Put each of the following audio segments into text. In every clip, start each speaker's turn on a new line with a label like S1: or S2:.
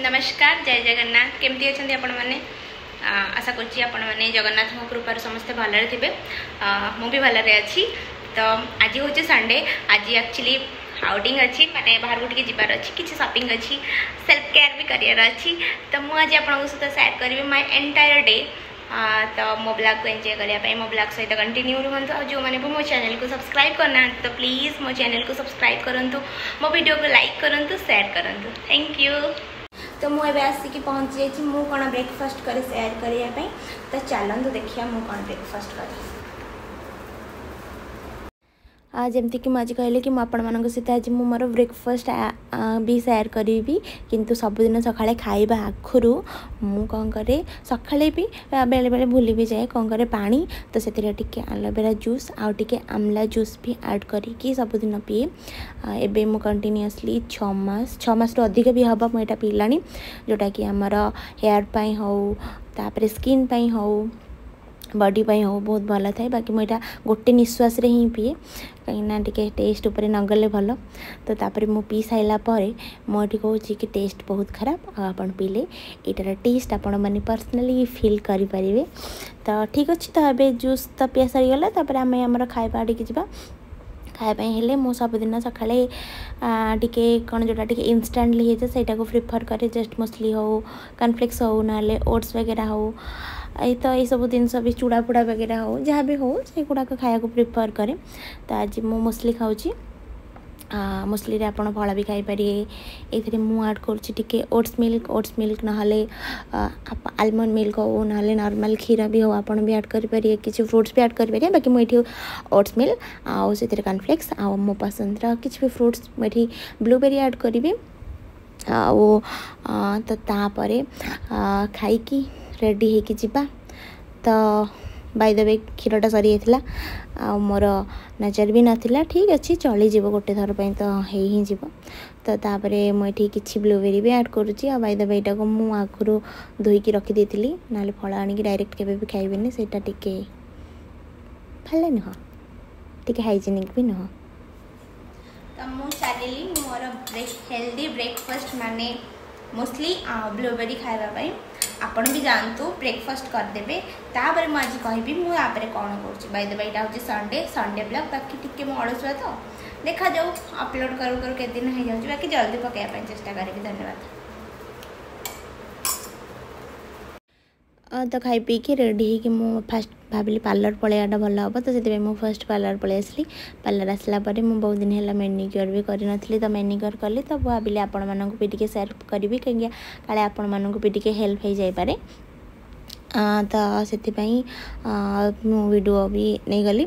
S1: नमस्कार जय जगन्नाथ केमती अच्छा आपण मैंने आशा करें जगन्नाथ कृपार समस्ते भलरे थे मुझे भलरे अच्छी। तो आज हूँ संडे आज एक्चुअली आउटिंग अच्छी माने बाहर को जीवार अच्छी किसी शॉपिंग अच्छी सेल्फ केयर भी करार अच्छी। तो मुझे आपको सहित सेयार करी माय एंटायर डे। तो मो ब्लॉग को एंजॉय करने मो ब्लॉग सहित कंटिन्यू रुहतु और जो मैंने भी मो चैनल को सब्सक्राइब करना तो प्लीज़ मो चैनल को सब्सक्राइब करूँ मो वीडियो को लाइक करूँ शेयर करूँ थैंक यू। तो मुझे आसिक पहुँची जाइए मु कौन ब्रेकफास्ट करे शेयर करने तो चलते देखिए मु कौन ब्रेकफास्ट करी। जमती कि मुझे कहले कि मुझे सहित आज मोर ब्रेकफास्ट भी शेयर करी किंतु सबुदिन सकाଳେ खाइबा आखुरु मु कौन करे सकाଳେ भी बेले बेले भूली भी जाए कौन करे पानी तो से टिके एलोवेरा जूस आउ टिके आमला जूस भी ऐड करी सबुदिन पीए। एबे मु कंटिन्यूअसली 6 मास रो अधिक भी हबा मुझे पीला जोटा कि आमर हेयर पाई हो तापर स्किन पाई हो बॉडी पाई हो बहुत भल थाए। बाकी मुझे गोटे निश्वास रे ही पीए कहीं टे टेस्ट उपर नगले भल तो तापर मु पी सारा मुझे कहूँ कि टेस्ट बहुत खराब आपन पीले यार टेस्ट आपण मैंने पर्सनाली फील करें। तो ठीक अच्छे तो ये जूस तो पिया सारीगला आम आम खाଇବା टी जा खायापाई हेले मो सबुदिन सकाଳେ टिके कौन जोटा टिके इनस्टांटली हो जाए को प्रिफर करे जस्ट मुसली हो कॉर्नफ्लेक्स हो ना ओट्स वगैरह हो तो ये सब जिनस भी चूड़ा पुड़ा वगैरह हो जहाँ भी हो से गुड़ाक खाया प्रिफर करे। तो आज मु मुसली खाऊँ मुसली रे आपण फल भी खाई पारे ये मु ऐड करुँचे ओट्स मिल्क ना आलमंड मिल्क हो ना नॉर्मल क्षीर भी हो आपन भी ऐड करें किसी फ्रूट्स भी ऐड करें। बाकी मुझे ओट्स मिल्क आउ से कॉर्नफ्लेक्स आउ मो पसंद किसी भी फ्रूट्स मुझे ब्लूबेरी ऐड करी आउ तो तापर खाई रेडी होगी जीवा। तो बाय द वे क्षीरटा सरी जाता मोर नजर भी नाला ठीक अच्छे चली जीव गोटे थर पर तो ही जीव। तो तापर मुझे किसी ब्लूबेरी भी ऐड करुँची आ बाय द वे यहाँ को मुझे आगुरी धोईकी रखी ना फल आनिक डायरेक्ट केवे भी खाइबेनि सेटा टिके भल नुह टिके हाइजेनिक भी नुह। तो मुझे चलिली मोर हेल्दी ब्रेकफास्ट माने मोस्टली ब्लूबेरी खावाई आपण भी जानतु ब्रेकफास्ट करदे तापर मुझे कहबी मुझे कौन कर बाय द वे यहाँ हूँ संडे ब्लॉग बाकी टिके मो अलसुआ तो देखा जाऊ अपलोड करू करू के दिन हो जाऊँ बाकी जल्दी पकड़ा चेष्टा करी। धन्यवाद। तो खाई पी के रेडी होगी मु फास्ट भाविली पार्लर पलैयाटा भल हम तो से मुझे फर्स्ट पार्लर पलि आसली। पार्लर आसला मुझे बहुत दिन है मैनिक्योर भी करी तो मैनिक्योर कली तो भाविली आपण मानक भी टिके शेयर करी कहीं काले आपण मानक भी टिके हेल्प हो जाए पारे। तो से वीडियो भी नहीं गली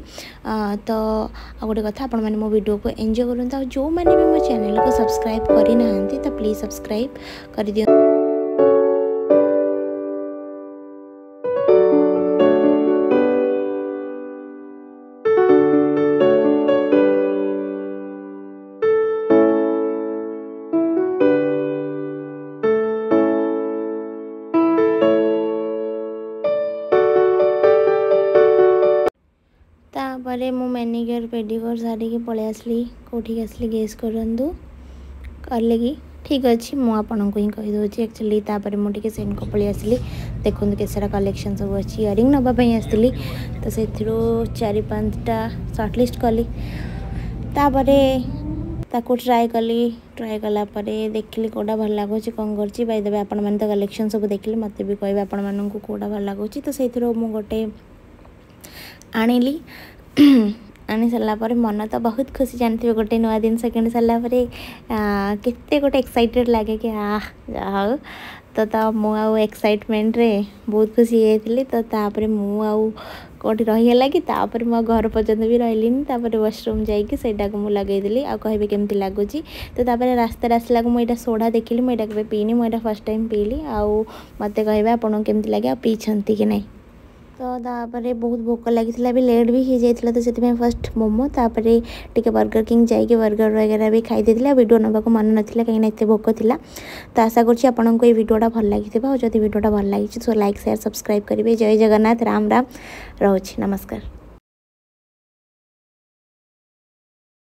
S1: तो गोटे कथा आपण मैंने मो वीडियो को एंजॉय करूँ जो मैंने भी मो चैनल को सब्सक्राइब करना तो प्लीज़ सब्सक्राइब कर दियो। तापर मु मैनिक्योर पेडिक्योर सारिकी पलि आसली कौटी आसली गेस करूँ कले कि ठीक अच्छे मुझे ही कहीदे एक्चुअली तापर मुझे सेन को पलि आसली देखो के सारा कलेक्शन सब अच्छी इयरिंग नापी आसती तो से 4-5टा सर्टलिस्ट कली तापर ट्राए कलापर देखिली कौटा भल लगुच कौन कर बाय द वे आपण मैंने तो कलेक्शन सब देखिले मत भी कहे आपण मानक कौटा भल लगुच तो से गोटे आनिली आनी सारापर मन तो बहुत खुशी जानते गोटे नुआ दिन किणी सारापर केते गोटे एक्साइटेड लगे कि जाओ तो मुझे एक्साइटमेंट रे बहुत खुशी होती। तो तापर मुझे रहीगला कि तापर मो घर पर्यंत भी रही वाशरूम जाइए को मुझे लगेदेली आ कहे केमती लगुच। तो तापर रास्ता आसला मुझे सोडा देखिली मुझे केवे पीनी मुझे फर्स्ट टाइम पीली आउ मत कहे आपको केमती लगे आ पीछती कि नहीं। तो तापर बहुत भोक लगी भी लेट भी हो जाता तो से फर्स्ट मोमो तापर टिके बर्गर किंग जाइए बर्गर वगैरह भी खाई वीडियो नाक मन नाला कहीं एत भोक था। तो आशा करूँ ये वीडियोटा भल लगी और जब वीडियोटा भल लगी सो लाइक शेयर सब्सक्राइब करेंगे। जय जगन्नाथ राम राम रोच नमस्कार।